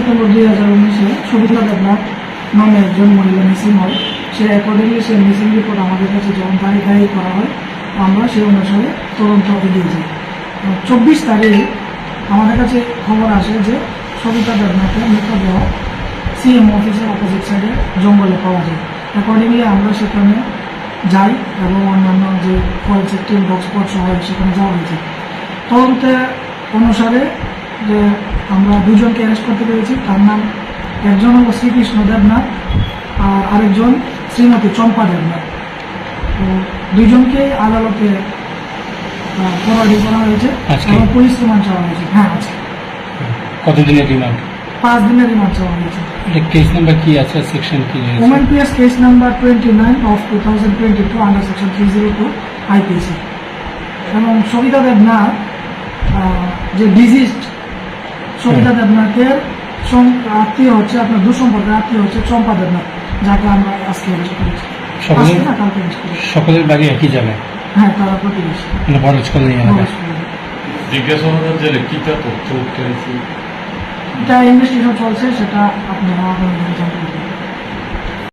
September 2019-এ Sabita Debnath নামে একজন মহিলা মিসিং হয়। সে অ্যাকর্ডিংলি সে মিসিং রিপোর্ট আমাদের কাছে যখন তারিখ করা হয়, আমরা সেই অনুসারে তদন্ত এগিয়ে যাই। 24 তারিখ আমাদের কাছে খবর আসে যে সবিতা দেবনাথের মৃতদেহ সিএম অফিসের অপোজিট সাইডে জঙ্গলে পাওয়া যায়। অ্যাকর্ডিংলি আমরা সেখানে যাই এবং অন্যান্য যে ফরেন্সিক টিম ডগ স্পট সহ সেখানে যাওয়া হয়েছে। তদন্তে অনুসারে যে আমরা দুজনকে অ্যারেস্ট করতে পেরেছি। তার নাম একজন হল শ্রীকৃষ্ণ দেবনাথ আর আরেকজন শ্রীমতী চম্পা দেবনাথ। তো দুইজনকে আদালতে ফরওয়ার্ড করা হয়েছে এবং পুলিশ রিমান্ড চাওয়া হয়েছে। হ্যাঁ, আছে। কতদিনের রিমান্ড? 5 দিনের রিমান্ড চাওয়া হয়েছে। কেস নাম্বার কি আছে, সেকশন কি? Women PS case number 29 of 2022 under section 302 IPC. এবং সবিতা দেবনাথ যে ডিজিজড সবিতা দেবনাথের আত্মীয় হচ্ছে আপনার দুঃসম্পর্কের আত্মীয় হচ্ছে চম্পা দেবনাথ, যাকে আমরা আজকে অ্যারেস্ট করেছি। সকলের বাড়ি একই জায়গায়? হ্যাঁ, তারা প্রতিবেশী। জিজ্ঞাসাবাদের জেলে কি তথ্য উঠে? এটা ইনভেস্টিগেশন চলছে, সেটা আপনারা জানতে পারবেন।